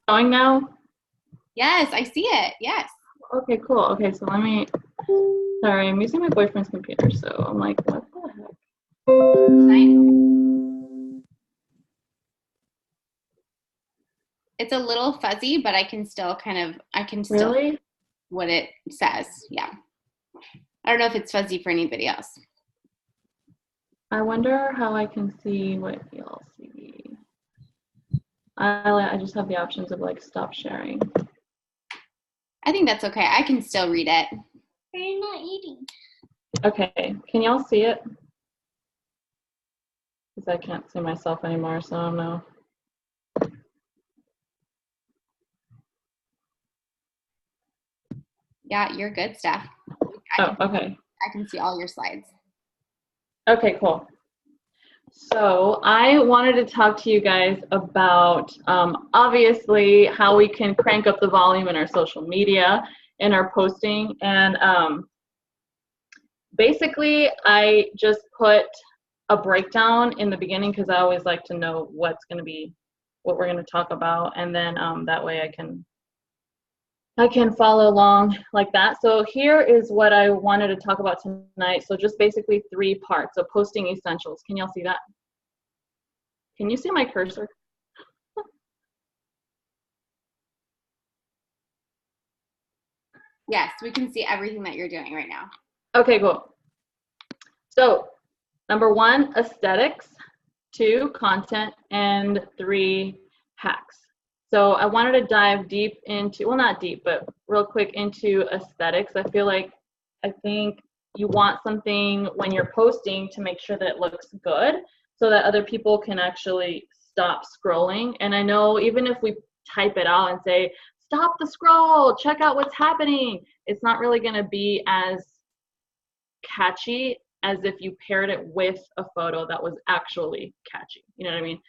going now? Yes, I see it. Yes. Okay, cool. Okay, so sorry, I'm using my boyfriend's computer, so I'm like, what the heck? It's a little fuzzy, but I can still see Really? what it says. Yeah. I don't know if it's fuzzy for anybody else. I wonder how I can see what y'all see. I just have the options of like stop sharing. I think that's okay. I can still read it. Are you not eating? Okay, can y'all see it? Because I can't see myself anymore, so I don't know. Yeah, you're good, Steph. Oh, okay. I can see all your slides. Okay, cool. So I wanted to talk to you guys about obviously how we can crank up the volume in our social media and our posting. And basically, I just put a breakdown in the beginning because I always like to know what we're going to talk about, and then that way I can follow along like that. So here is what I wanted to talk about tonight. So just basically 3 parts. So posting essentials. Can y'all see that? Can you see my cursor? Yes, we can see everything that you're doing right now. Okay, cool. So number 1, aesthetics, 2, content, and 3, hacks. So I wanted to dive deep into, well, not deep, but real quick into aesthetics. I think you want something when you're posting to make sure that it looks good so that other people can actually stop scrolling. And I know even if we type it out and say, stop the scroll, check out what's happening, it's not really going to be as catchy as if you paired it with a photo that was actually catchy. You know what I mean?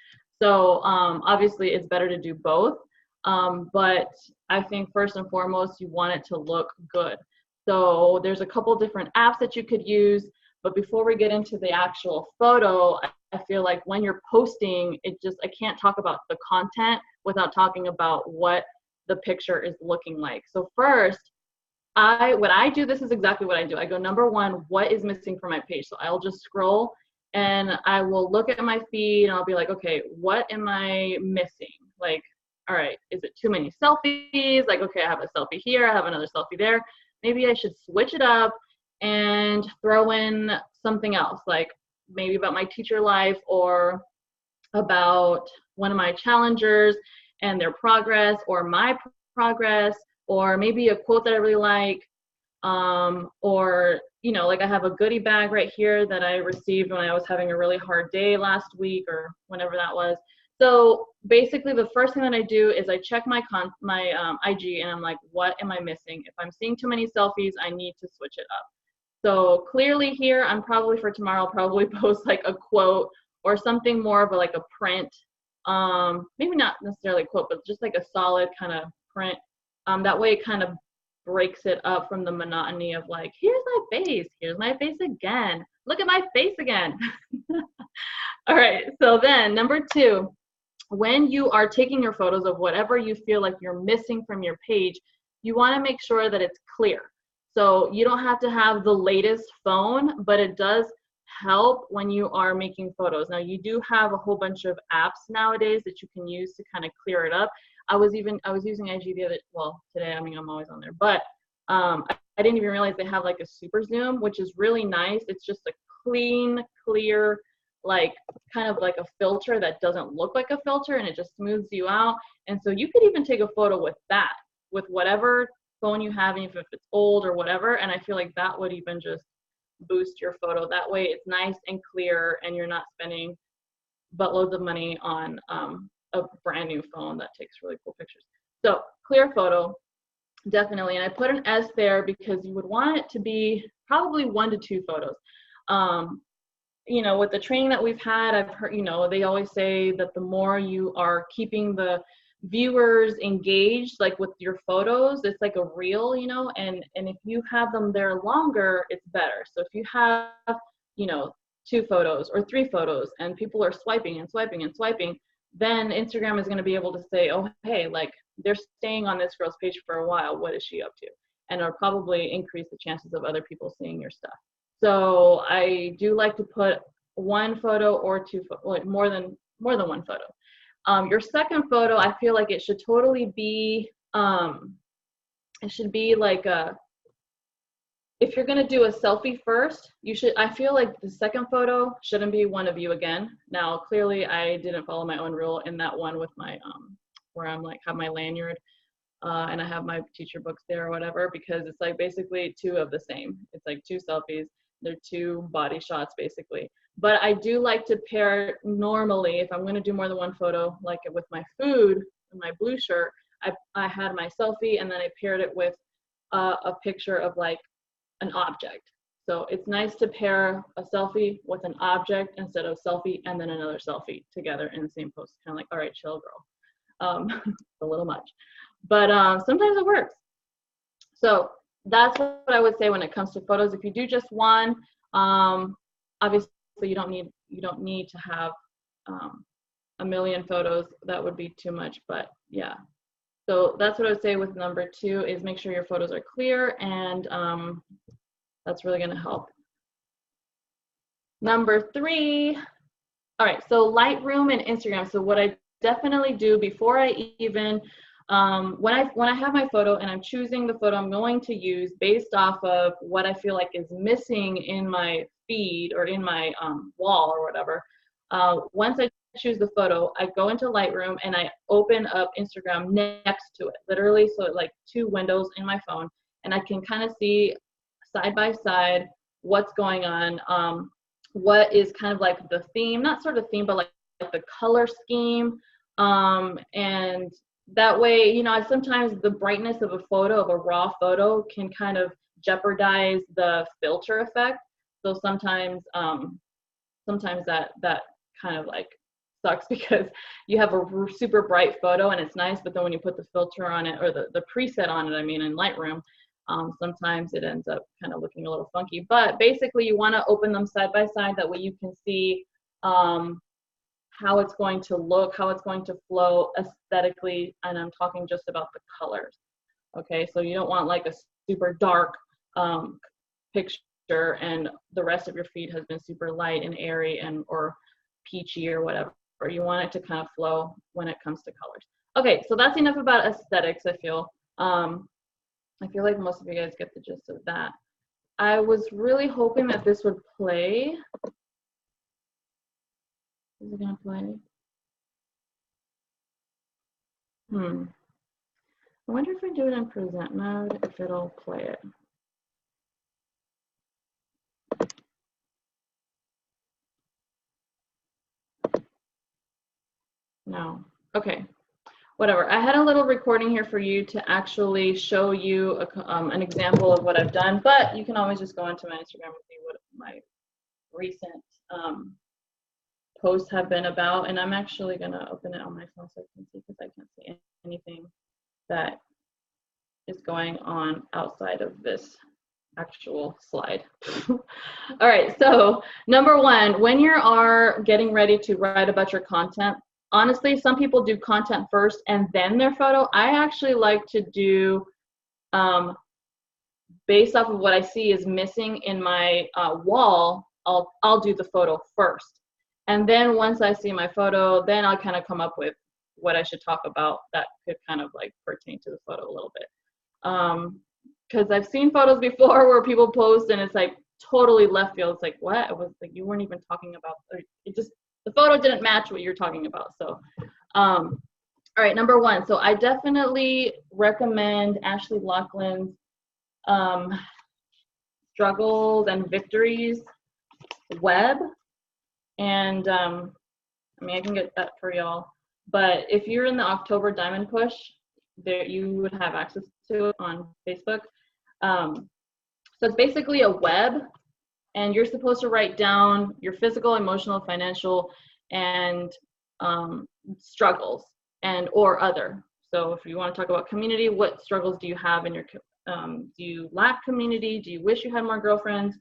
So obviously it's better to do both. But I think first and foremost, you want it to look good. So there's a couple different apps that you could use. But before we get into the actual photo, I feel like when you're posting, I can't talk about the content without talking about what the picture is looking like. So first, what I do, this is exactly what I do. I go, number 1, what is missing from my page? So I'll just scroll and I will look at my feed and I'll be like, okay, what am I missing? Like, all right, is it too many selfies? Like, okay, I have a selfie here, I have another selfie there. Maybe I should switch it up and throw in something else, like maybe about my teacher life or about one of my challengers and their progress or my progress, or maybe a quote that I really like, or like I have a goodie bag right here that I received when I was having a really hard day last week or whenever that was. So basically the first thing that I do is I check my IG and I'm like, what am I missing? If I'm seeing too many selfies, I need to switch it up. So clearly here, for tomorrow, I'll probably post like a quote or something more of like a print. Maybe not necessarily a quote, but just like a solid kind of print. That way it kind of breaks it up from the monotony of like, here's my face again. Look at my face again. All right, so then number 2, when you are taking your photos of whatever you feel like you're missing from your page, you want to make sure that it's clear. So you don't have to have the latest phone, but it does help when you are making photos. Now you do have a whole bunch of apps nowadays that you can use to kind of clear it up. I was using IG today, I mean, I'm always on there, but I didn't even realize they have like a super zoom, which is really nice. It's just a clean, clear, like kind of like a filter that doesn't look like a filter, and it just smooths you out. And so you could even take a photo with that, with whatever phone you have, even if it's old or whatever. And I feel like that would even just boost your photo. That way it's nice and clear and you're not spending buttloads of money on a brand new phone that takes really cool pictures. So clear photo, definitely. And I put an S there because you would want it to be probably 1 to 2 photos. With the training that we've had, I've heard, they always say that the more you are keeping the viewers engaged, like with your photos, it's like a reel, and if you have them there longer, it's better. So if you have, 2 photos or 3 photos and people are swiping and swiping and swiping, then Instagram is going to be able to say, oh, hey, like they're staying on this girl's page for a while. What is she up to? And it'll probably increase the chances of other people seeing your stuff. So I do like to put one photo or two, like more than one photo. Your second photo, I feel like it should totally be, it should be like if you're gonna do a selfie first, I feel like the second photo shouldn't be one of you again. Now, clearly I didn't follow my own rule in that one with my, where I'm like, have my lanyard, and I have my teacher books there or whatever, because it's like basically two of the same. It's like two selfies, they're two body shots basically. But I do like to pair normally, if I'm gonna do more than one photo, like with my food, my blue shirt, I had my selfie and then I paired it with a picture of like an object. So it's nice to pair a selfie with an object instead of selfie and then another selfie together in the same post. Kind of like, all right, chill, girl. It's a little much, but sometimes it works. So that's what I would say when it comes to photos. If you do just one, obviously you don't need to have a million photos. That would be too much, but yeah. So that's what I would say with number 2 is make sure your photos are clear, and that's really going to help. Number 3, all right, so Lightroom and Instagram. So what I definitely do before I even, when I have my photo and I'm choosing the photo I'm going to use based off of what I feel like is missing in my feed or in my wall or whatever, once I choose the photo, I go into Lightroom and I open up Instagram next to it, literally, so it like 2 windows in my phone, and I can kind of see side by side what's going on, what is kind of like the theme, not sort of theme, but like the color scheme, and that way, you know, sometimes the brightness of a photo, of a raw photo, can kind of jeopardize the filter effect. So sometimes that kind of like sucks, because you have a super bright photo and it's nice, but then when you put the filter on it, or the preset on it, I mean, in Lightroom, sometimes it ends up kind of looking a little funky. But basically you want to open them side by side, that way you can see how it's going to look, how it's going to flow aesthetically, and I'm talking just about the colors. Okay, so you don't want like a super dark picture and the rest of your feed has been super light and airy and or peachy or whatever. Or you want it to kind of flow when it comes to colors. Okay, so that's enough about aesthetics, I feel. I feel like most of you guys get the gist of that. I was really hoping that this would play. Is it gonna play? I wonder if I do it in present mode, if it'll play it. No. Okay. Whatever. I had a little recording here for you to actually show you an example of what I've done, but you can always just go onto my Instagram and see what my recent posts have been about. And I'm actually going to open it on my phone so I can see, because I can't see anything that is going on outside of this actual slide. All right, so number 1, when you are getting ready to write about your content, honestly, some people do content first and then their photo. I actually like to do, based off of what I see is missing in my wall, I'll do the photo first. And then once I see my photo, then I'll kind of come up with what I should talk about that could kind of like pertain to the photo a little bit. Because I've seen photos before where people post and it's like totally left field. It's like, what? It was like you weren't even talking about, it just, the photo didn't match what you're talking about. So, all right, number 1. So I definitely recommend Ashley Laughlin's Struggles and Victories web. And I mean, I can get that for y'all. But if you're in the October Diamond Push, there you would have access to it on Facebook. So it's basically a web, and you're supposed to write down your physical, emotional, financial, and struggles and or other. So if you want to talk about community, what struggles do you have in your, do you lack community? Do you wish you had more girlfriends?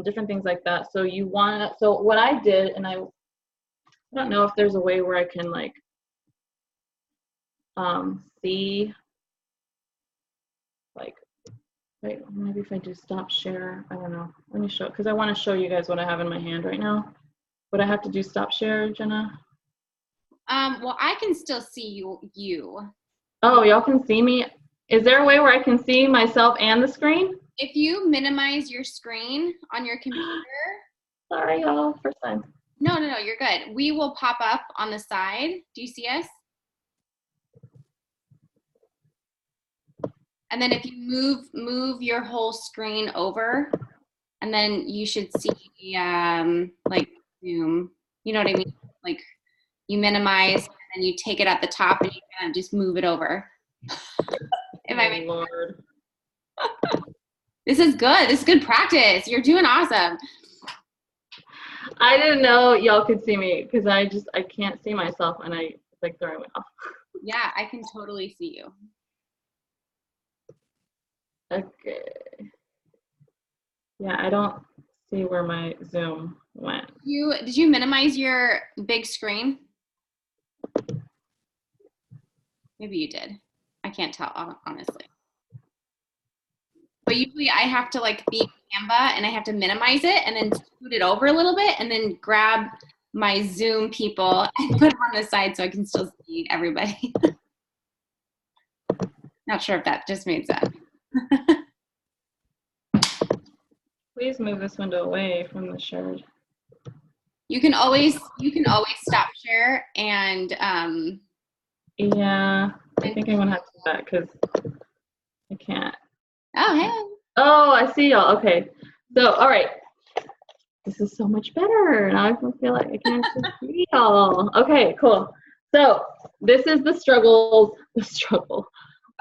Different things like that. So you want, so what I did, and I I don't know if there's a way where I can like see, like, wait, maybe if I do stop share, I don't know. Let me show, because I want to show you guys what I have in my hand right now. Would I have to do stop share, Jenna? Well, I can still see you. Oh, y'all can see me? Is there a way where I can see myself and the screen? If you minimize your screen on your computer. Sorry, y'all, first time. No, you're good. We will pop up on the side. Do you see us? And then if you move your whole screen over, and then you should see like Zoom. You know what I mean? Like you minimize and you take it at the top and you kind of just move it over. Oh, Lord. This is good. This is good practice. You're doing awesome. I didn't know y'all could see me because I can't see myself and it's like throwing me off. Yeah, I can totally see you. Okay. Yeah, I don't see where my Zoom went. Did you minimize your big screen? Maybe you did. I can't tell, honestly. But usually I have to like be Canva and I have to minimize it and then scoot it over a little bit and then grab my Zoom people and put them on the side so I can still see everybody. Not sure if that just made sense. Please move this window away from the shared. You can always stop share and yeah, I think I'm gonna have to do that because I can't. oh hey. Oh, I see y'all. Okay. So all right. This is so much better. Now I feel like I can actually see y'all. Okay, cool. So this is the struggle.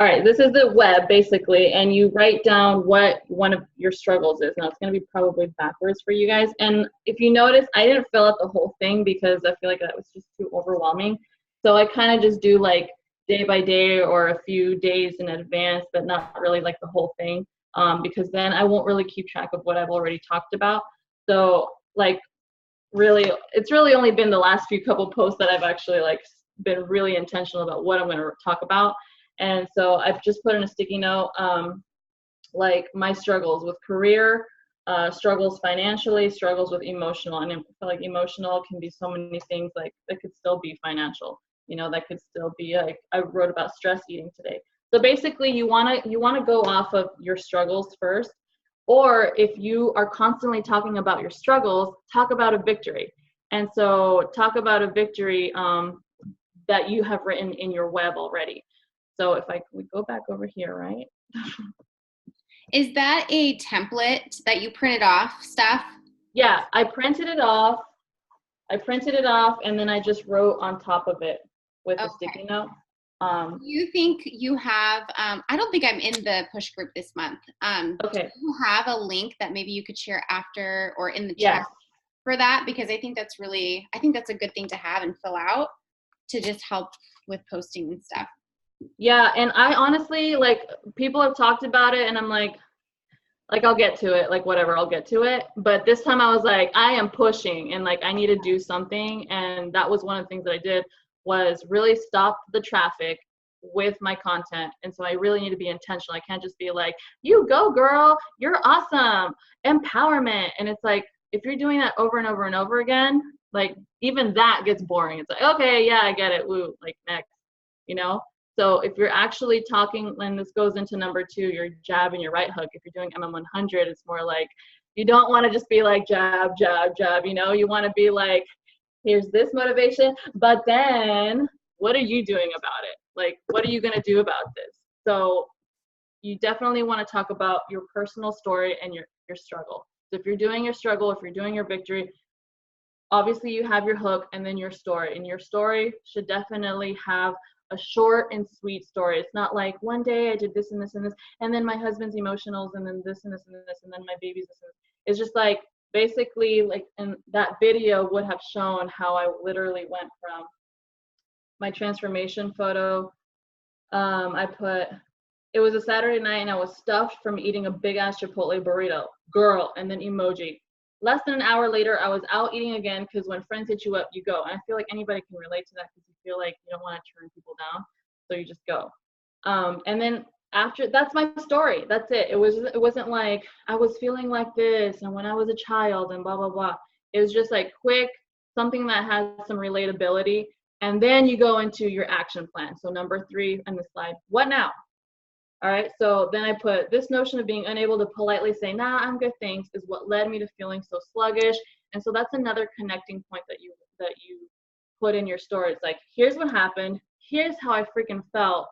All right, this is the web basically, and you write down what one of your struggles is. Now it's gonna be probably backwards for you guys. And if you notice, I didn't fill out the whole thing because I feel like that was just too overwhelming. So I kind of just do like day by day or a few days in advance, but not really like the whole thing, because then I won't really keep track of what I've already talked about. So like really, it's really only been the last few couple posts that I've actually like been really intentional about what I'm going to talk about. And so I've just put in a sticky note, like my struggles with career, struggles financially, struggles with emotional. And I feel like emotional can be so many things, like that could still be financial, you know, that could still be like, I wrote about stress eating today. So basically you want to go off of your struggles first, or if you are constantly talking about your struggles, talk about a victory. And so talk about a victory that you have written in your web already. So if we go back over here, right? Is that a template that you printed off stuff? Yeah, I printed it off, and then I just wrote on top of it with a sticky note. Do you think you have, I don't think I'm in the push group this month. Okay. Do you have a link that maybe you could share after or in the Yes. chat for that? Because I think that's a good thing to have and fill out to just help with posting and stuff. Yeah, and I honestly, like, people have talked about it and I'm like I'll get to it, like whatever, I'll get to it. But this time I was like, I am pushing and like I need to do something. And that was one of the things that I did, was really stop the traffic with my content. And so I really need to be intentional. I can't just be like, you go girl, you're awesome, empowerment. And it's like, if you're doing that over and over and over again, like even that gets boring. It's like, okay, yeah, I get it, woo, like next, you know? So if you're actually talking, and this goes into number 2, your jab and your right hook. If you're doing MM100, it's more like, you don't want to just be like jab, jab, jab, you know? You want to be like, here's this motivation, but then what are you doing about it? Like, what are you going to do about this? So you definitely want to talk about your personal story and your struggle. So if you're doing your struggle, if you're doing your victory, obviously you have your hook and then your story. And your story should definitely have a short and sweet story. It's not like one day I did this and this and this, and then my husband's emotionals, and then this and this and this, and then my baby's this and this. It's just like, basically, like, and that video would have shown how I literally went from my transformation photo. I put, it was a Saturday night and I was stuffed from eating a big ass Chipotle burrito, girl, and then emoji. less than an hour later, I was out eating again, because when friends hit you up, you go. And I feel like anybody can relate to that, because you feel like you don't want to turn people down, so you just go. And then after, that's my story. That's it. It wasn't like I was feeling like this and when I was a child and blah blah blah. It was just like quick, something that has some relatability, and then you go into your action plan. So number 3 on the slide, what now? All right, so then I put, this notion of being unable to politely say, nah, I'm good, thanks, is what led me to feeling so sluggish. And so that's another connecting point that you put in your story. It's like, here's what happened, here's how I freaking felt,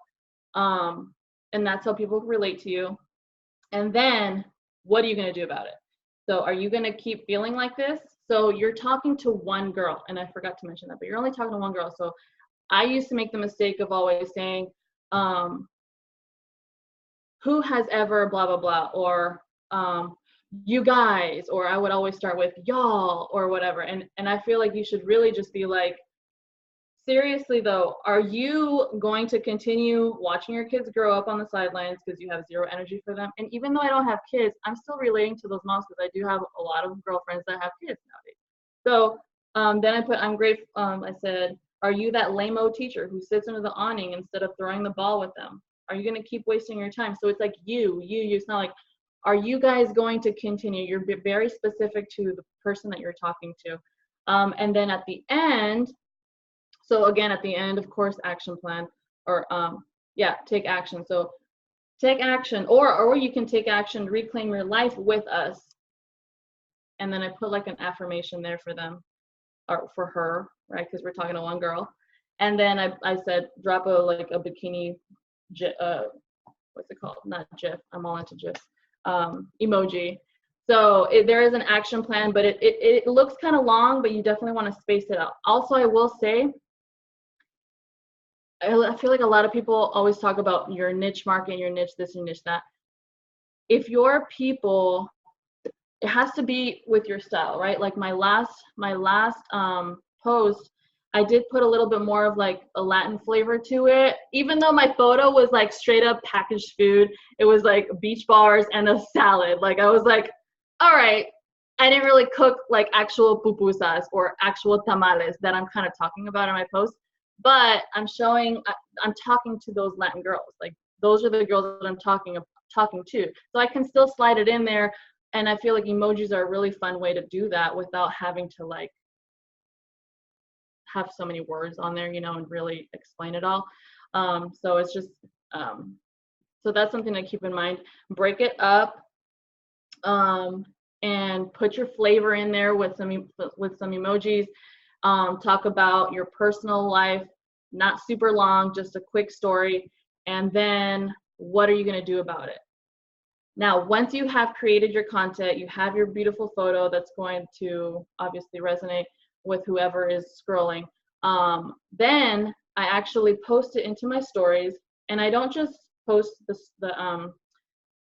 and that's how people relate to you. And then what are you going to do about it? So are you going to keep feeling like this? So you're talking to one girl, and I forgot to mention that, but you're only talking to one girl. So I used to make the mistake of always saying, who has ever blah blah blah, or you guys, or I would always start with y'all or whatever. And I feel like you should really just be like, seriously though, are you going to continue watching your kids grow up on the sidelines because you have zero energy for them? And even though I don't have kids, I'm still relating to those moms, because I do have a lot of girlfriends that have kids nowadays. So then I put, I'm grateful. I said, are you that lame-o teacher who sits under the awning instead of throwing the ball with them? Are you going to keep wasting your time? So it's like you. It's not like, are you guys going to continue? You're very specific to the person that you're talking to. And then at the end, so again, at the end, of course, action plan, or take action. So take action, or you can take action, reclaim your life with us. And then I put like an affirmation there for them, or for her, right? Because we're talking to one girl. And then I said, drop a bikini, what's it called? Not GIF. I'm all into GIFs. Emoji. So there is an action plan, but it looks kind of long, but you definitely want to space it out. Also, I will say, I feel like a lot of people always talk about your niche market, your niche this and niche that. If your people, it has to be with your style, right? Like my last post, I did put a little bit more of like a Latin flavor to it. Even though my photo was like straight up packaged food, it was like beach bars and a salad. Like I was like, all right, I didn't really cook like actual pupusas or actual tamales that I'm kind of talking about in my post. But I'm talking to those Latin girls. Like those are the girls that I'm talking to. So I can still slide it in there. And I feel like emojis are a really fun way to do that without having to like have so many words on there, and really explain it all. So it's just, so that's something to keep in mind. Break it up, and put your flavor in there with some emojis. Talk about your personal life, not super long, just a quick story. And then what are you going to do about it? Now, once you have created your content, you have your beautiful photo that's going to obviously resonate with whoever is scrolling. Then I actually post it into my stories, and I don't just post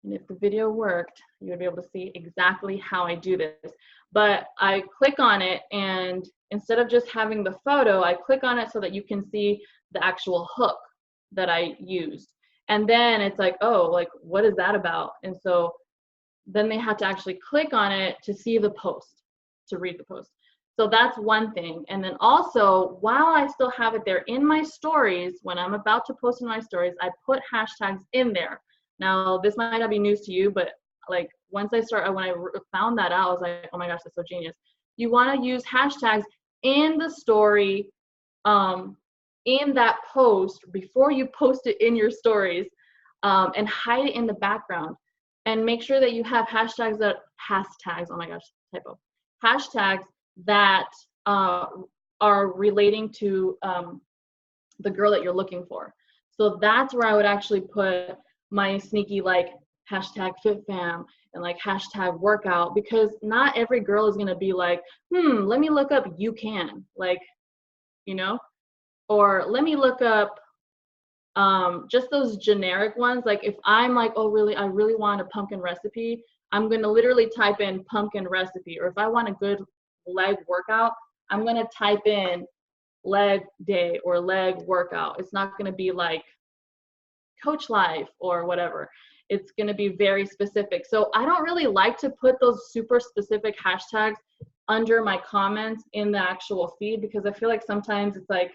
and if the video worked, you would be able to see exactly how I do this. But I click on it, and instead of just having the photo, I click on it so that you can see the actual hook that I used. And then it's like, oh, like, what is that about? And so then they have to actually click on it to see the post, to read the post. So that's one thing. And then also, while I still have it there in my stories, when I'm about to post in my stories, I put hashtags in there. Now, this might not be news to you, but like when I found that out, I was like, oh my gosh, that's so genius. You want to use hashtags in the story, in that post before you post it in your stories, and hide it in the background, and make sure that you have hashtags that are relating to the girl that you're looking for. So that's where I would actually put my sneaky like hashtag FitFam and like hashtag workout, because not every girl is gonna be like, let me look up you can, like, or let me look up just those generic ones. Like if I'm like, oh really, I really want a pumpkin recipe, I'm gonna literally type in pumpkin recipe. Or if I want a good leg workout, I'm gonna type in leg day or leg workout. It's not gonna be like coach life or whatever. it's going to be very specific. So I don't really like to put those super specific hashtags under my comments in the actual feed, because I feel like sometimes it's like,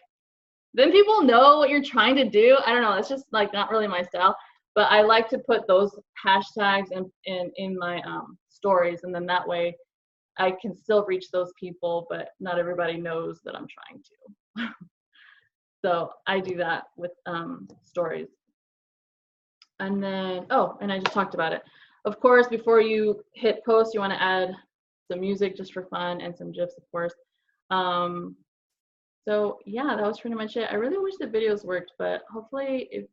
then people know what you're trying to do. I don't know. It's just like not really my style. But I like to put those hashtags in my stories, and then that way I can still reach those people, but not everybody knows that I'm trying to. So I do that with stories. And then, oh, and I just talked about it. Of course, before you hit post, you want to add some music just for fun and some GIFs, of course. So yeah, that was pretty much it. I really wish the videos worked, but hopefully,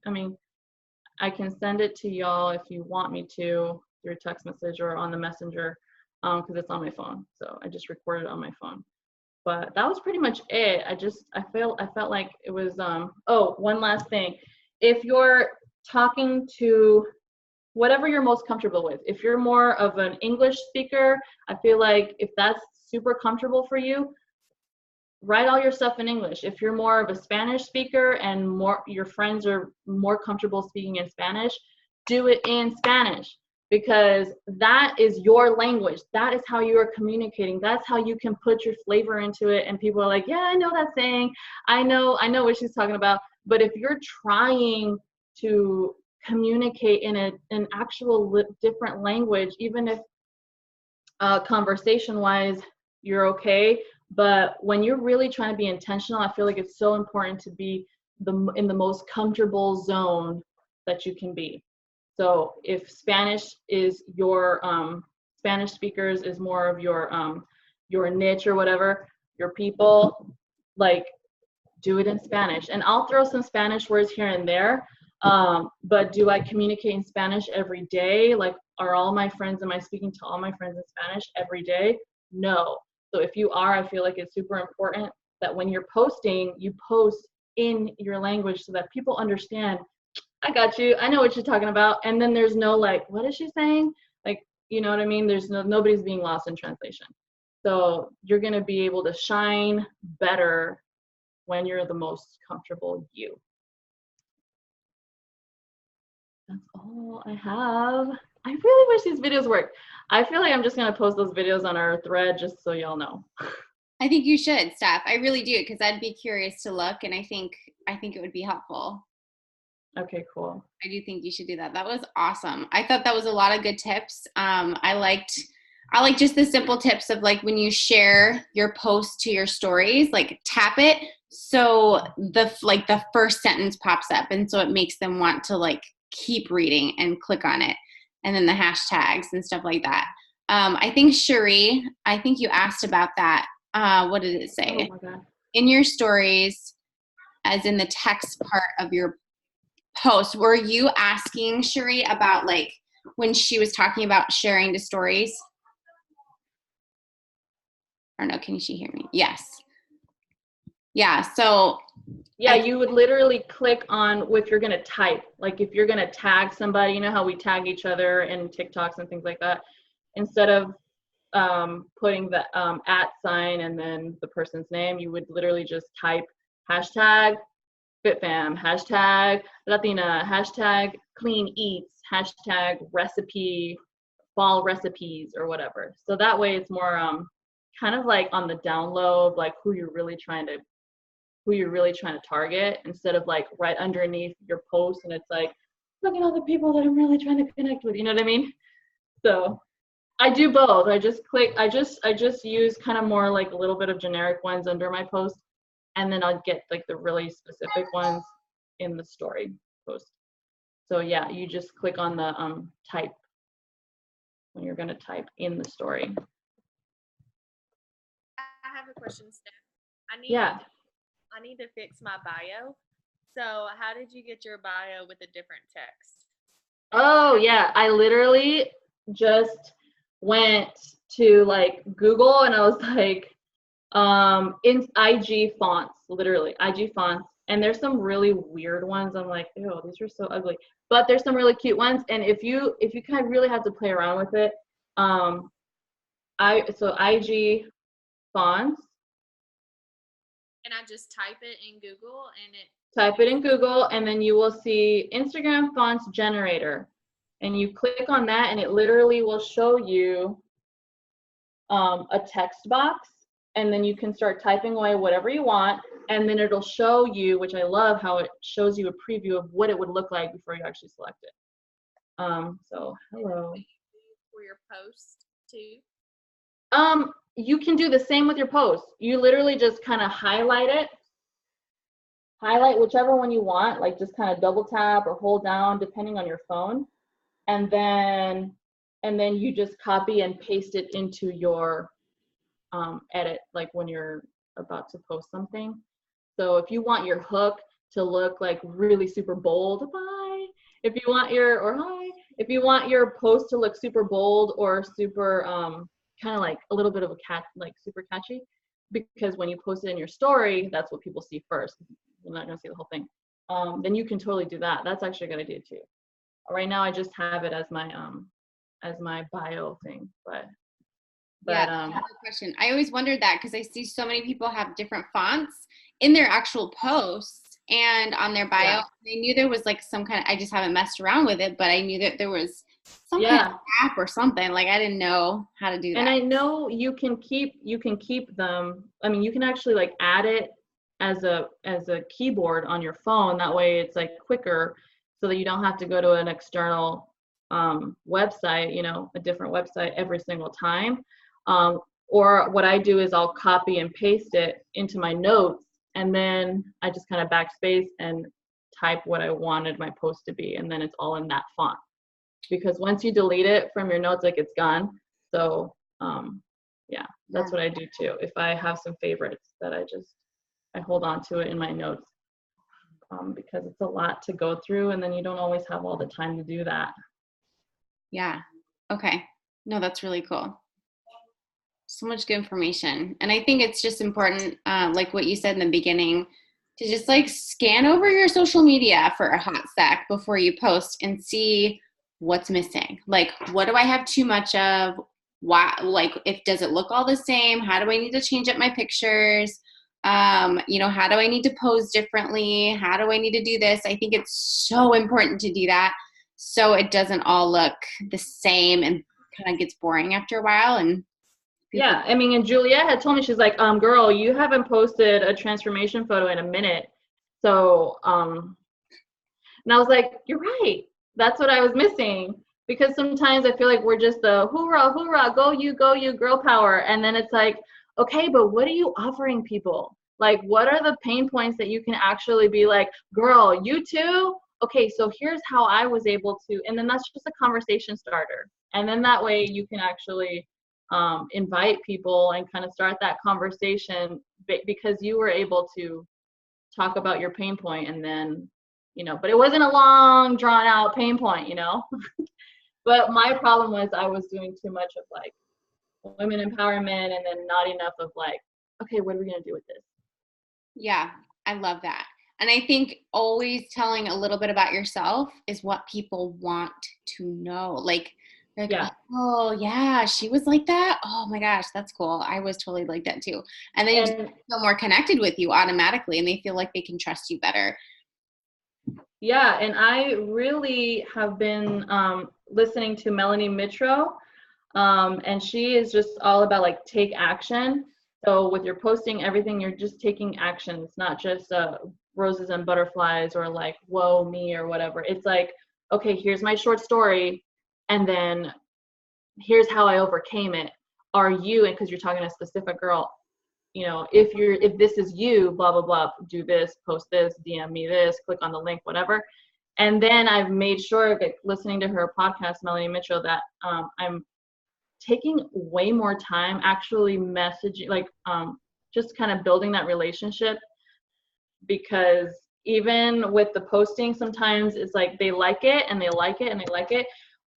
I can send it to y'all if you want me to through text message or on the messenger, because it's on my phone. So I just recorded on my phone. But that was pretty much it. I felt like it was, oh, one last thing. If you're talking to whatever you're most comfortable with, if you're more of an English speaker, I feel like if that's super comfortable for you, write all your stuff in English. If you're more of a Spanish speaker and your friends are more comfortable speaking in Spanish, do it in Spanish, because that is your language. That is how you are communicating. That's how you can put your flavor into it. And people are like, yeah, I know that saying. I know what she's talking about. But if you're trying to communicate in an actual different language, even if conversation-wise you're okay, but when you're really trying to be intentional, I feel like it's so important to be in the most comfortable zone that you can be. So if Spanish is your Spanish speakers is more of your niche or whatever, your people, like, do it in Spanish. And I'll throw some Spanish words here and there. But do I communicate in Spanish every day? Like, are all my friends, am I speaking to all my friends in Spanish every day? No. So if you are, I feel like it's super important that when you're posting, you post in your language so that people understand, I got you, I know what you're talking about. And then there's no like, what is she saying? Like, you know what I mean? There's nobody's being lost in translation. So you're going to be able to shine better when you're the most comfortable you. That's all I have. I really wish these videos worked. I feel like I'm just going to post those videos on our thread just so y'all know. I think you should, Steph. I really do, because I'd be curious to look, and I think it would be helpful. Okay, cool. I do think you should do that. That was awesome. I thought that was a lot of good tips. I like just the simple tips of, like, when you share your post to your stories, like, tap it so the first sentence pops up, and so it makes them want to, like, keep reading and click on it, and then the hashtags and stuff like that. I think Cherie, I think you asked about that. What did it say? Oh my God. In your stories, as in the text part of your post, were you asking Cherie about, like, when she was talking about sharing the stories? Or no, can she hear me? Yes. Yeah, so. Yeah, you would literally click on, if you're going to type, like if you're going to tag somebody, you know how we tag each other in TikToks and things like that, instead of putting the @ sign and then the person's name, you would literally just type hashtag FitFam, hashtag Latina, hashtag clean eats, hashtag recipe, fall recipes, or whatever. So that way it's more kind of like on the down low of like who you're really trying to target, instead of like right underneath your post and it's like, look at all the people that I'm really trying to connect with, you know what I mean? So I do both. I just use kind of more like a little bit of generic ones under my post, and then I'll get like the really specific ones in the story post. So yeah, you just click on the type when you're going to type in the story. I have a question, Steph. I need to fix my bio. So how did you get your bio with a different text? Oh yeah, I literally just went to like Google and I was like, in IG fonts, literally IG fonts, and there's some really weird ones. I'm like, ew, these are so ugly, but there's some really cute ones. And if you kind of really have to play around with it, so IG fonts, and I just type it in Google and type it in Google, and then you will see Instagram fonts generator, and you click on that, and it literally will show you a text box, and then you can start typing away whatever you want, and then it'll show you, which I love how it shows you a preview of what it would look like before you actually select it. So hello. For your post too. You can do the same with your post. You literally just kind of highlight whichever one you want, like just kind of double tap or hold down depending on your phone, and then you just copy and paste it into your edit, like when you're about to post something. So if you want your hook to look like really super bold, bye. If you want your post to look super bold or super kind of like a little bit of a like super catchy, because when you post it in your story, that's what people see first. You're not gonna see the whole thing. Then you can totally do that. That's actually a good idea too. Right now I just have it as my bio thing, but Yeah, that's a good question. I always wondered that because I see so many people have different fonts in their actual posts and on their bio. Yeah. I knew there was like some kind of, I just haven't messed around with it, but I knew that there was some kind of app or something. Like I didn't know how to do that. And I know you can keep them. I mean, you can actually like add it as a keyboard on your phone. That way it's like quicker, so that you don't have to go to an external website, a different website every single time. Or what I do is I'll copy and paste it into my notes, and then I just kind of backspace and type what I wanted my post to be, and then it's all in that font. Because once you delete it from your notes, like it's gone. So that's what I do too. If I have some favorites that I hold on to it in my notes, because it's a lot to go through, and then you don't always have all the time to do that. Yeah. Okay. No, that's really cool. So much good information. And I think it's just important, like what you said in the beginning, to just like scan over your social media for a hot sec before you post and see what's missing. Like, what do I have too much of? Why, like, does it look all the same? How do I need to change up my pictures? How do I need to pose differently? How do I need to do this? I think it's so important to do that so it doesn't all look the same and kind of gets boring after a while. And yeah, I mean, and Juliet had told me, she's like, girl, you haven't posted a transformation photo in a minute. So, and I was like, you're right. That's what I was missing. Because sometimes I feel like we're just the hoorah, hoorah, go you, girl power. And then it's like, okay, but what are you offering people? Like, what are the pain points that you can actually be like, girl, you too? Okay, so here's how I was able to, and then that's just a conversation starter. And then that way you can actually invite people and kind of start that conversation because you were able to talk about your pain point, and then, but it wasn't a long drawn out pain point, But my problem was I was doing too much of like women empowerment and then not enough of like, okay, what are we going to do with this? Yeah, I love that. And I think always telling a little bit about yourself is what people want to know. Like, Yeah. oh, yeah, she was like that. Oh my gosh, that's cool. I was totally like that too. And then you just feel more connected with you automatically, and they feel like they can trust you better. Yeah, and I really have been listening to Melanie Mitro, and she is just all about like take action. So with your posting everything, you're just taking action. It's not just roses and butterflies or like whoa me or whatever. It's like, okay, here's my short story, and then here's how I overcame it. Are you, and because you're talking to a specific girl, if this is you, blah blah blah, do this, post this, DM me this, click on the link, whatever. And then I've made sure, like, listening to her podcast, Melanie Mitchell, that I'm taking way more time actually messaging, like just kind of building that relationship, because even with the posting, sometimes it's like they like it and they like it and they like it,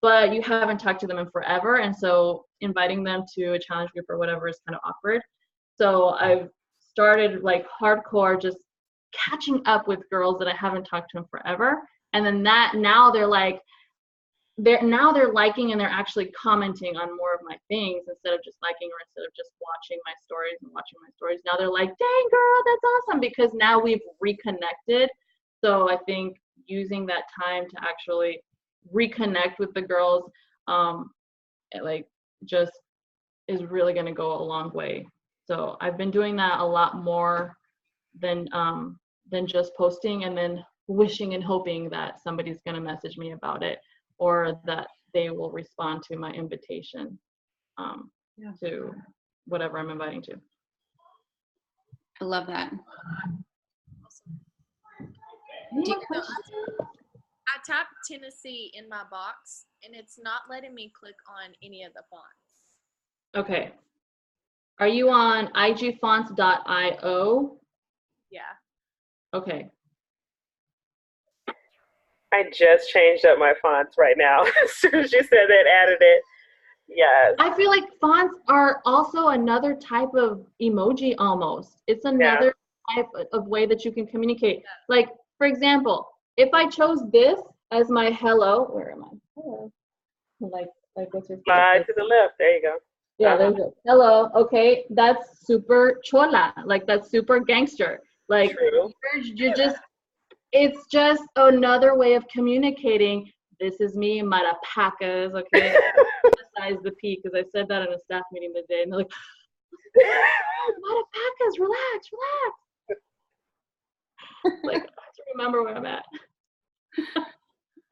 but you haven't talked to them in forever, and so inviting them to a challenge group or whatever is kind of awkward. So I've started like hardcore just catching up with girls that I haven't talked to in forever, and then now they're liking and they're actually commenting on more of my things instead of just liking, or instead of just watching my stories and watching my stories. Now they're like, dang girl, that's awesome, because now we've reconnected. So I think using that time to actually reconnect with the girls, it like just is really going to go a long way. So I've been doing that a lot more than just posting and then wishing and hoping that somebody's going to message me about it or that they will respond to my invitation to whatever I'm inviting to. I love that. So I typed Tennessee in my box, and it's not letting me click on any of the fonts. Okay. Are you on igfonts.io? Yeah. Okay. I just changed up my fonts right now. As soon as you said that, added it. Yes. I feel like fonts are also another type of emoji almost. It's another type of way that you can communicate. Like, for example, if I chose this as my hello, where am I? Hello. Like what's your Slide to the left. There you go. Yeah, there you go. Hello. Okay, that's super chola. Like that's super gangster. Like True. you're just, it's just another way of communicating. This is me, Marapacas. Okay, emphasize the P because I said that in a staff meeting today, and they're like, Marapacas, relax. Like I have to remember where I'm at.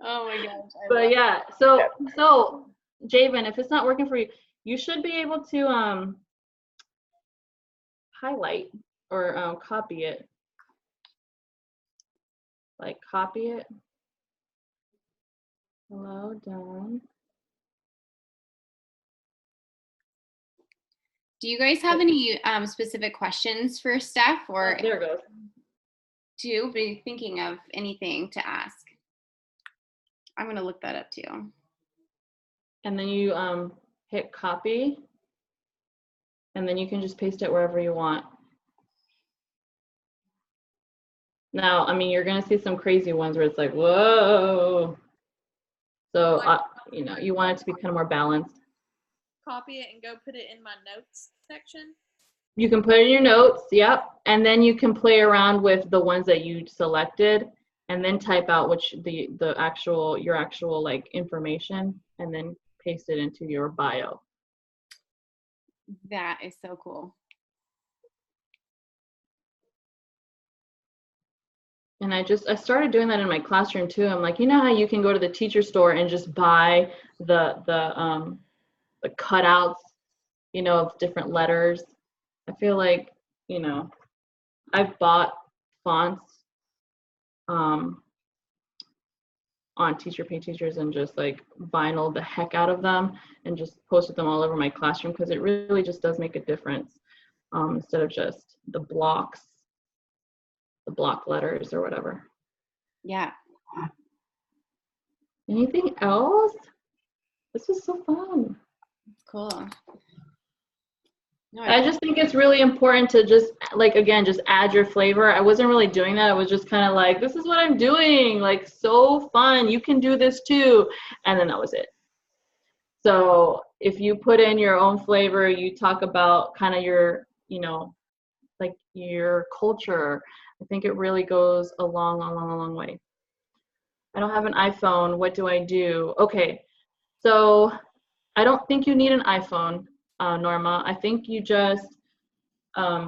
Oh my gosh. But yeah, so Javen, if it's not working for you, you should be able to highlight or copy it. Like copy it. Hello, done. Do you guys have any specific questions for Steph, or Oh, there it goes. do you be thinking of anything to ask? I'm gonna look that up too. And then you hit copy, and then you can just paste it wherever you want. Now, I mean, you're gonna see some crazy ones where it's like, whoa. So, you know, you want it to be kind of more balanced. Copy it and go put it in my notes section. You can put it in your notes, yep, and then you can play around with the ones that you selected, and then type out which your actual like information, and then paste it into your bio. That is so cool. And I started doing that in my classroom too. I'm like, you know how you can go to the teacher store and just buy the cutouts, you know, of different letters. I feel like, you know, I've bought fonts on Teacher Pay Teachers and just like vinyl the heck out of them and just posted them all over my classroom because it really just does make a difference instead of just the block letters or whatever. Yeah. Anything else? This was so fun. Cool. No, I just think it's really important to just, like, again, just add your flavor. I wasn't really doing that. I was just kind of like, this is what I'm doing. Like, so fun. You can do this too. And then that was it. So if you put in your own flavor, you talk about kind of your, you know, like your culture, I think it really goes a long way. I don't have an iPhone. What do I do? Okay. So I don't think you need an iPhone. Norma, I think you just, I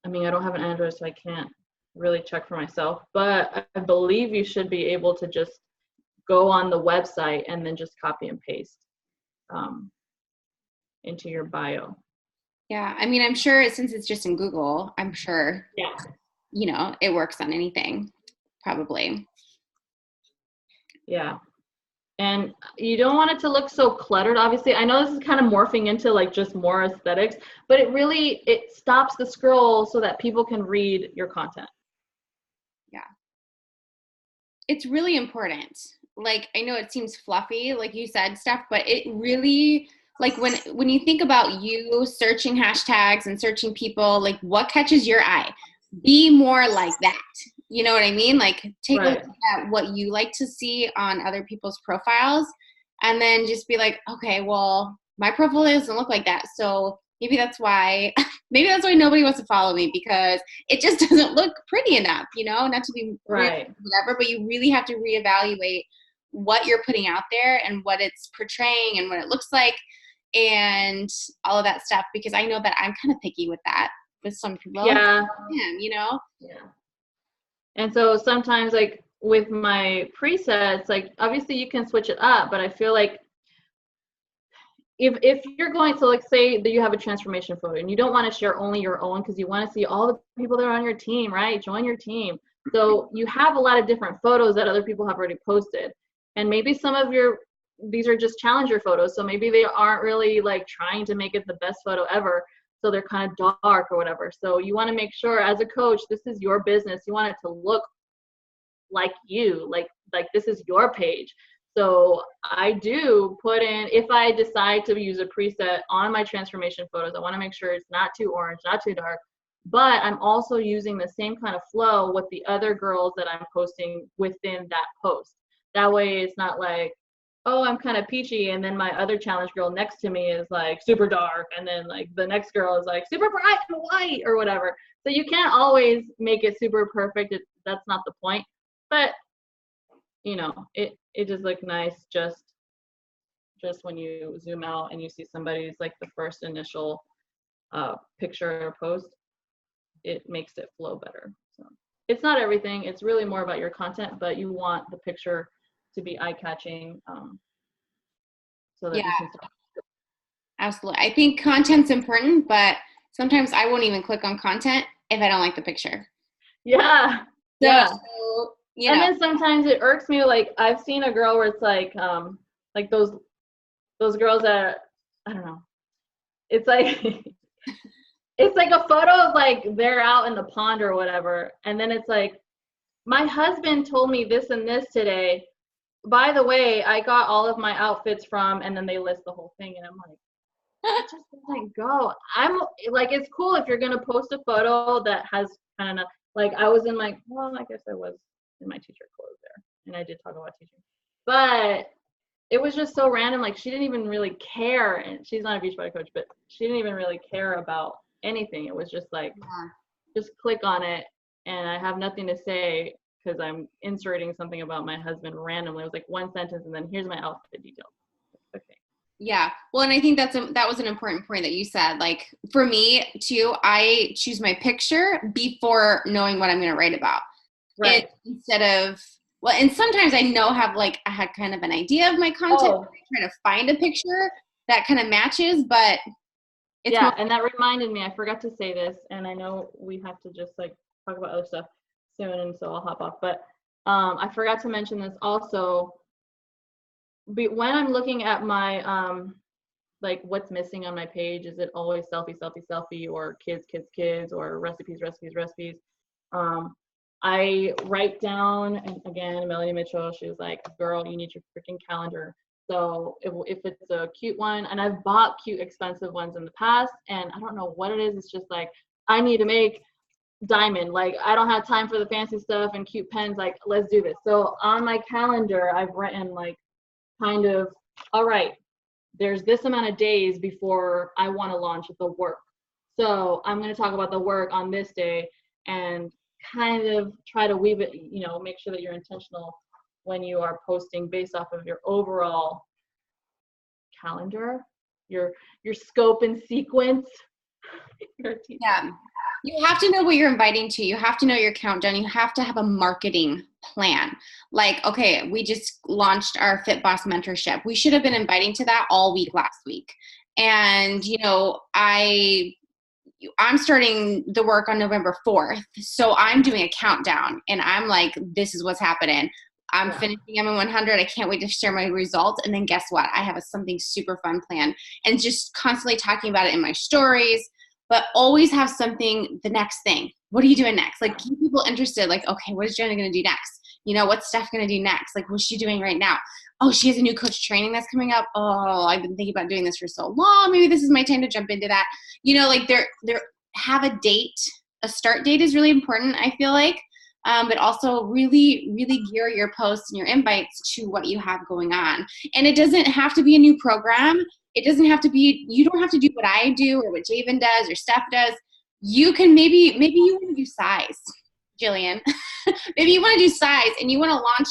mean, I don't have an Android, so I can't really check for myself, but I believe you should be able to just go on the website and then just copy and paste into your bio. Yeah, I mean, I'm sure since it's just in Google, I'm sure, you know, it works on anything, probably. Yeah. And you don't want it to look so cluttered, obviously. I know this is kind of morphing into like just more aesthetics, but it stops the scroll so that people can read your content. Yeah. It's really important. Like, I know it seems fluffy, like you said, Steph, but it really, like when you think about you searching hashtags and searching people, like what catches your eye? Be more like that. You know what I mean? Like take a look at what you like to see on other people's profiles and then just be like, okay, well, my profile doesn't look like that. So maybe that's why nobody wants to follow me because it just doesn't look pretty enough, you know, not to be whatever, but you really have to reevaluate what you're putting out there and what it's portraying and what it looks like and all of that stuff, because I know that I'm kind of picky with that with some people. Yeah. You know? Yeah. And so sometimes like with my presets, like obviously you can switch it up, but I feel like if you're going to, like, say that you have a transformation photo and you don't want to share only your own because you want to see all the people that are on your team, right? Join your team. So you have a lot of different photos that other people have already posted. And maybe some of these are just challenger photos. So maybe they aren't really like trying to make it the best photo ever. So they're kind of dark or whatever. So you want to make sure as a coach, this is your business. You want it to look like you, like this is your page. So I do put in, if I decide to use a preset on my transformation photos, I want to make sure it's not too orange, not too dark, but I'm also using the same kind of flow with the other girls that I'm posting within that post. That way it's not like, oh, I'm kind of peachy, and then my other challenge girl next to me is like super dark, and then like the next girl is like super bright and white or whatever. So you can't always make it super perfect. That's not the point. But you know, it just look nice just when you zoom out and you see somebody's like the first initial picture or post. It makes it flow better. So it's not everything. It's really more about your content, but you want the picture to be eye-catching, so that you can start. Absolutely. I think content's important, but sometimes I won't even click on content if I don't like the picture. Yeah. So, Yeah. you And know. then sometimes it irks me, like I've seen a girl where it's like those girls that, I don't know, it's like it's like a photo of like they're out in the pond or whatever, and then it's like, my husband told me this and this today. By the way, I got all of my outfits from, and then they list the whole thing, and I'm like, it just doesn't go. I'm like, it's cool if you're gonna post a photo that has kind of, like, I was in my, well, I guess I was in my teacher clothes there, and I did talk about teaching, but it was just so random. Like, she didn't even really care, and she's not a beach body coach, but she didn't even really care about anything. It was just like, just click on it, and I have nothing to say because I'm inserting something about my husband randomly. It was like one sentence, and then here's my outfit details. Okay. Yeah. Well, and I think that was an important point that you said. Like for me too, I choose my picture before knowing what I'm going to write about. Right. Instead of, well, and sometimes I had kind of an idea of my content. Oh. I try to find a picture that kind of matches, but it's yeah. And that reminded me, I forgot to say this, and I know we have to just like talk about other stuff soon, and so I'll hop off. But I forgot to mention this also. When I'm looking at my like what's missing on my page, is it always selfie, selfie, selfie, or kids, or recipes? I write down, and again, Melanie Mitchell, she was like, girl, you need your freaking calendar. So if it's a cute one, and I've bought cute expensive ones in the past, and I don't know what it is, it's just like, I need to make diamond, like I don't have time for the fancy stuff and cute pens, like let's do this. So on my calendar, I've written like kind of, all right, there's this amount of days before I want to launch the work. So I'm going to talk about the work on this day and kind of try to weave it, you know, make sure that you're intentional when you are posting based off of your overall calendar, your scope and sequence. Yeah. You have to know what you're inviting to. You have to know your countdown. You have to have a marketing plan. Like, okay, we just launched our Fit Boss mentorship. We should have been inviting to that all week last week. And, you know, I'm starting the work on November 4th. So I'm doing a countdown, and I'm like, this is what's happening. I'm finishing M100. I can't wait to share my results. And then guess what? I have something super fun planned, and just constantly talking about it in my stories, but always have something, the next thing. What are you doing next? Like, keep people interested. Like, okay, what is Jenna going to do next? You know, what's Steph going to do next? Like, what's she doing right now? Oh, she has a new coach training that's coming up. Oh, I've been thinking about doing this for so long. Maybe this is my time to jump into that. You know, like there have a date. A start date is really important, I feel like. But also really, really gear your posts and your invites to what you have going on. And it doesn't have to be a new program. It doesn't have to be, you don't have to do what I do or what Javen does or Steph does. You can maybe you want to do size, Jillian. Maybe you want to do size and you want to launch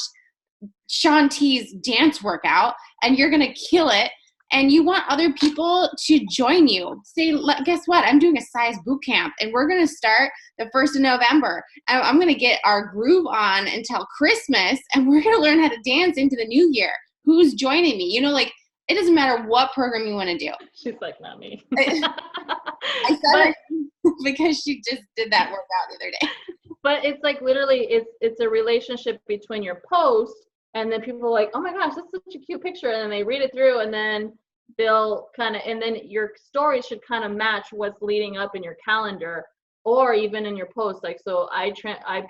Shaun T's dance workout and you're going to kill it. And you want other people to join you. Say, guess what? I'm doing a size boot camp and we're going to start the 1st of November. I'm going to get our groove on until Christmas and we're going to learn how to dance into the new year. Who's joining me? You know, like, it doesn't matter what program you want to do. She's like, not me. I said it because she just did that workout the other day. But it's like literally, it's a relationship between your post and then people are like, oh my gosh, that's such a cute picture. And then they read it through and then they'll kind of, and then your story should kind of match what's leading up in your calendar or even in your post. Like, so I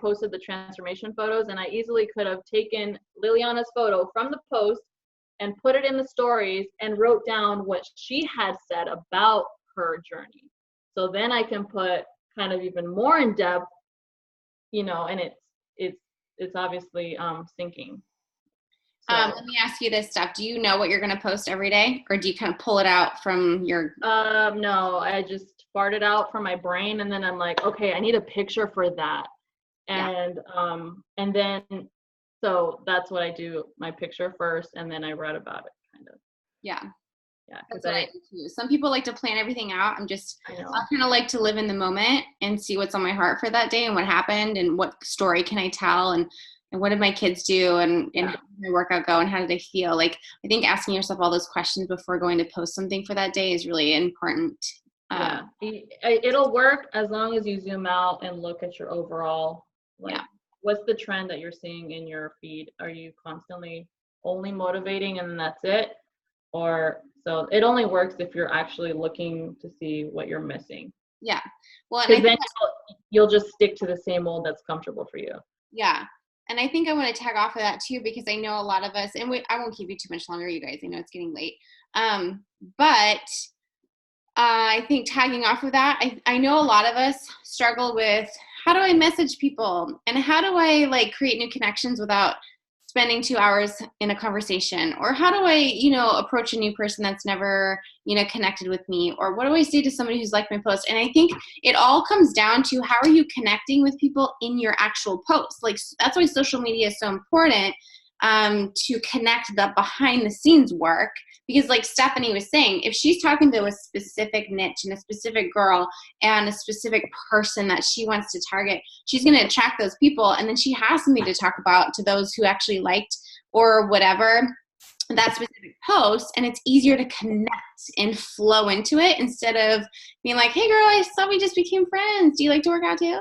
posted the transformation photos and I easily could have taken Liliana's photo from the post and put it in the stories and wrote down what she had said about her journey. So then I can put kind of even more in depth, you know, and it's obviously syncing. So, let me ask you this stuff. Do you know what you're going to post every day or do you kind of pull it out from your? No, I just fart it out from my brain and then I'm like, okay, I need a picture for that. And, and then, so that's what I do, my picture first, and then I write about it kind of. Yeah. Yeah. That's what I do too. Some people like to plan everything out. I kind of like to live in the moment and see what's on my heart for that day and what happened and what story can I tell and what did my kids do and how did my workout go and how did they feel? Like, I think asking yourself all those questions before going to post something for that day is really important. Yeah, it'll work as long as you zoom out and look at your overall, like, what's the trend that you're seeing in your feed? Are you constantly only motivating and that's it? Or, so it only works if you're actually looking to see what you're missing. Yeah. Well, and because then you'll just stick to the same old that's comfortable for you. Yeah. And I think I want to tag off of that too, because I know a lot of us, and I won't keep you too much longer, you guys. I know it's getting late. But I think tagging off of that, I know a lot of us struggle with how do I message people and how do I like create new connections without spending 2 hours in a conversation, or how do I, approach a new person that's never, connected with me, or what do I say to somebody who's liked my post? And I think it all comes down to how are you connecting with people in your actual post? Like, that's why social media is so important, to connect the behind the scenes work, because like Stephanie was saying, if she's talking to a specific niche and a specific girl and a specific person that she wants to target, she's going to attract those people, and then she has something to talk about to those who actually liked or whatever that specific post, and it's easier to connect and flow into it instead of being like, hey girl, I saw we just became friends, do you like to work out too?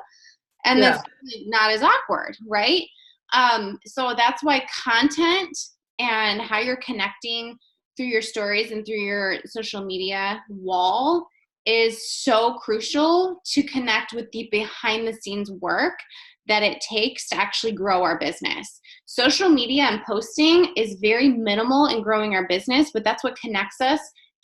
And that's not as awkward, right? So that's why content and how you're connecting through your stories and through your social media wall is so crucial to connect with the behind the scenes work that it takes to actually grow our business. Social media and posting is very minimal in growing our business, but that's what connects us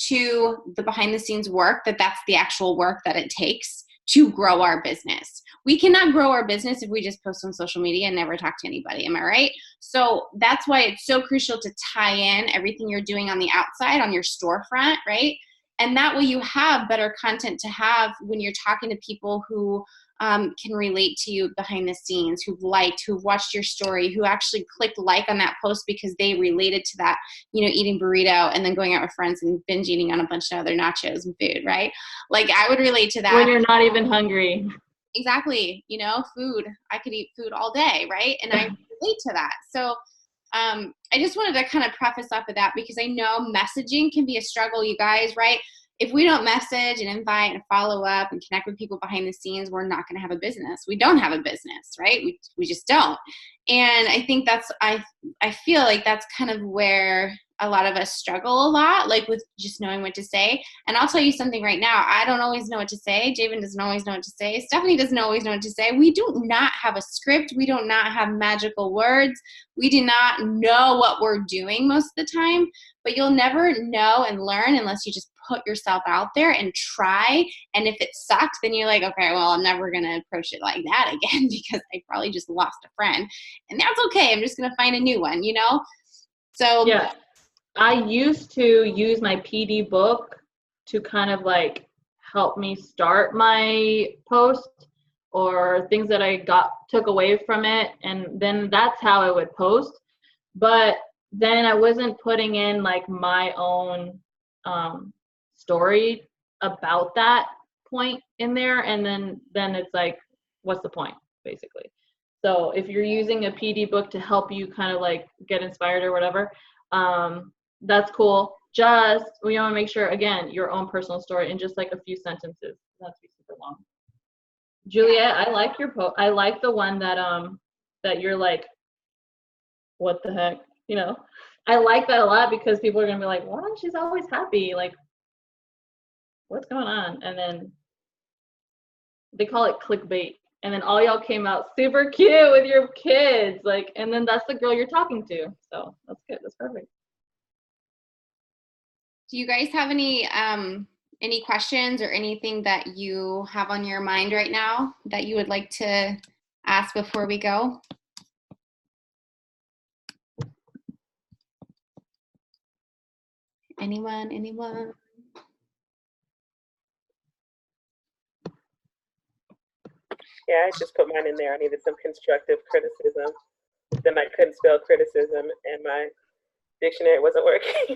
to the behind the scenes work, that's the actual work that it takes to grow our business. We cannot grow our business if we just post on social media and never talk to anybody. Am I right? So that's why it's so crucial to tie in everything you're doing on the outside, on your storefront, right? And that way you have better content to have when you're talking to people who can relate to you behind the scenes, who've liked, who've watched your story, who actually clicked like on that post because they related to that, eating burrito and then going out with friends and binge eating on a bunch of other nachos and food, right? Like, I would relate to that. When you're not even hungry. Exactly. Food. I could eat food all day, right? And I relate to that. So I just wanted to kind of preface off of that, because I know messaging can be a struggle, you guys, right? If we don't message and invite and follow up and connect with people behind the scenes, we're not going to have a business. We don't have a business, right? We just don't. And I think I feel like that's kind of where a lot of us struggle a lot, like with just knowing what to say. And I'll tell you something right now. I don't always know what to say. Javen doesn't always know what to say. Stephanie doesn't always know what to say. We do not have a script. We do not have magical words. We do not know what we're doing most of the time, but you'll never know and learn unless you just put yourself out there and try. And if it sucks, then you're like, okay, well, I'm never going to approach it like that again because I probably just lost a friend. And that's okay. I'm just going to find a new one, So yeah. I used to use my PD book to kind of like help me start my post or things that I took away from it. And then that's how I would post. but then I wasn't putting in like my own story about that point in there, and then it's like, what's the point, basically? So if you're using a PD book to help you kind of like get inspired or whatever, that's cool. Just we want to make sure, again, your own personal story in just like a few sentences. Not to be super long. Juliet, I like your I like the one that you're like, what the heck, you know? I like that a lot because people are gonna be like, "What? She's always happy. Like, what's going on?" And then they call it clickbait. And then all y'all came out super cute with your kids, like, and then that's the girl you're talking to. So that's good. That's perfect. Do you guys have any questions or anything that you have on your mind right now that you would like to ask before we go? Anyone? Yeah, I just put mine in there. I needed some constructive criticism. Then I couldn't spell criticism, and my dictionary wasn't working.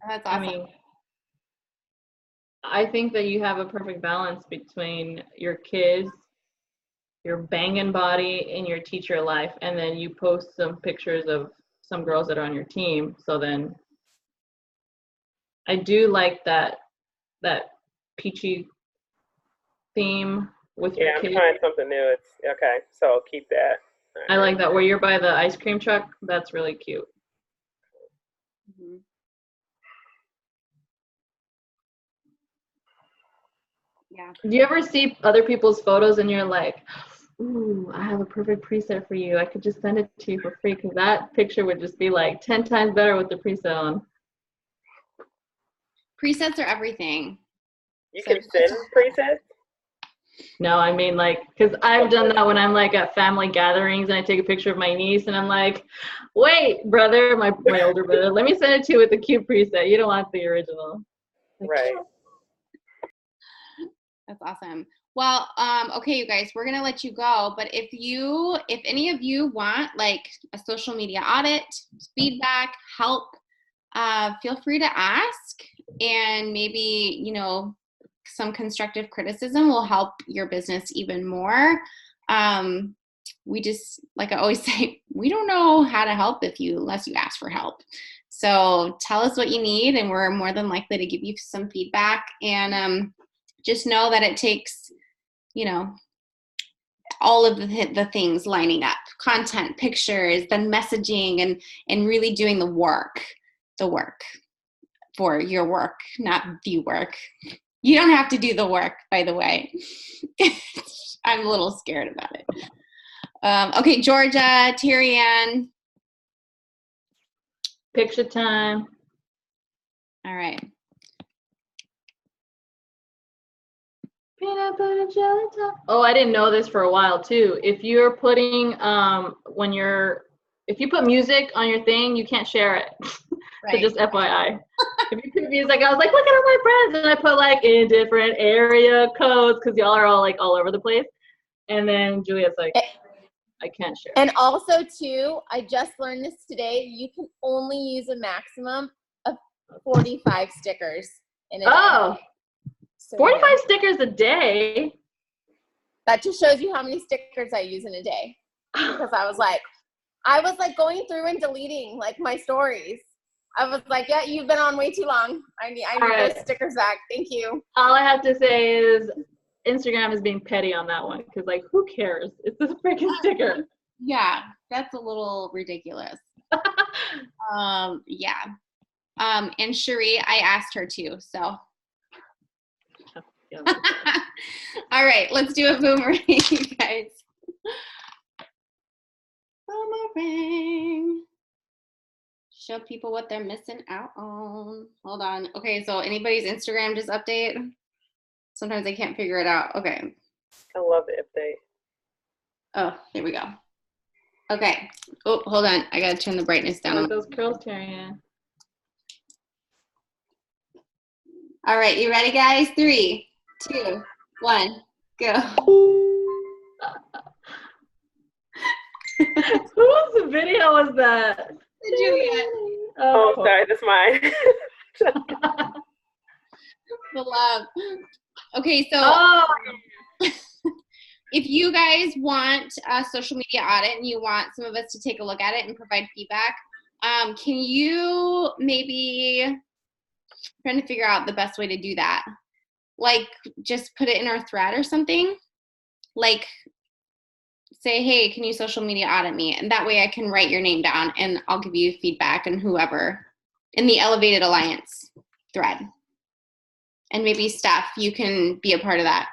That's awesome. I mean, I think that you have a perfect balance between your kids, your banging body, and your teacher life, and then you post some pictures of some girls that are on your team. So then I do like that peachy theme with your kids. I'm trying something new. It's okay, so keep that. I like that where you're by the ice cream truck. That's really cute. Mm-hmm. Yeah. Do you ever see other people's photos and you're like, ooh, I have a perfect preset for you. I could just send it to you for free because that picture would just be like 10 times better with the preset on. Presets are everything. You can send presets? No, I mean like, because I've done that when I'm like at family gatherings and I take a picture of my niece and I'm like, wait, brother, my older brother, let me send it to you with the cute preset. You don't want the original. Like, Right. That's awesome. Well, okay, you guys, we're gonna let you go. But if any of you want like a social media audit, feedback, help, feel free to ask, and maybe some constructive criticism will help your business even more. We just, like I always say, we don't know how to help unless you ask for help. So tell us what you need, and we're more than likely to give you some feedback. And just know that it takes, all of the things lining up: content, pictures, then messaging, and really doing the work for your work, not the work. You don't have to do the work, by the way. I'm a little scared about it. Okay, Georgia, Terry Ann. Picture time. All right. Peanut butter jelly top. Oh, I didn't know this for a while too. If you're putting if you put music on your thing, you can't share it. Right. So just FYI. If you put music, I was like, look at all my friends, and I put like in different area codes because y'all are all like all over the place. And then Julia's like, I can't share. And also too, I just learned this today. You can only use a maximum of 45 stickers in a day. Oh. So 45 yeah. stickers a day. That just shows you how many stickers I use in a day. Because I was like going through and deleting like my stories. I was like, yeah, you've been on way too long. I need right. those stickers back. Thank you. All I have to say is Instagram is being petty on that one because like who cares? It's a freaking sticker. Yeah, that's a little ridiculous. Yeah. And Cherie, I asked her too, so. All right, let's do a boomerang, you guys. Boomerang. Show people what they're missing out on. Hold on. Okay, so anybody's Instagram just update? Sometimes I can't figure it out. Okay. I love the update. Oh, here we go. Okay. Oh, hold on. I gotta turn the brightness down. Like those curls, Terry Ann. All right, you ready, guys? 3, 2, 1, go. Whose video was that? Juliet. Oh, sorry, that's mine. The love. Okay, so Oh, if you guys want a social media audit and you want some of us to take a look at it and provide feedback, can you maybe, trying to figure out the best way to do that, like just put it in our thread or something, like say, hey, can you social media audit me? And that way I can write your name down and I'll give you feedback and whoever in the Elevated Alliance thread. And maybe Steph, you can be a part of that.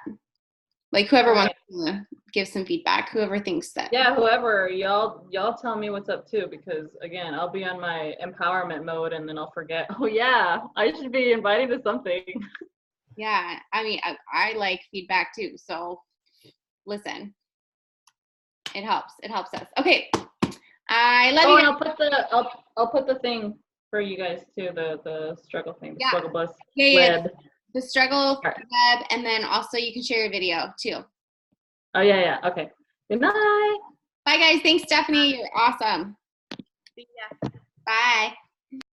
Like whoever wants to give some feedback, whoever thinks that. yeah, whoever, y'all tell me what's up too, because again, I'll be on my empowerment mode and then I'll forget, oh yeah, I should be inviting to something. Yeah, I mean, I like feedback too. So listen, it helps. It helps us. Okay, I love you. And I'll put the thing for you guys too, the struggle thing, the struggle bus web. The struggle web, and then also you can share your video too. Oh yeah, okay. Good night. Bye guys. Thanks, Stephanie. You're awesome. See ya. Bye.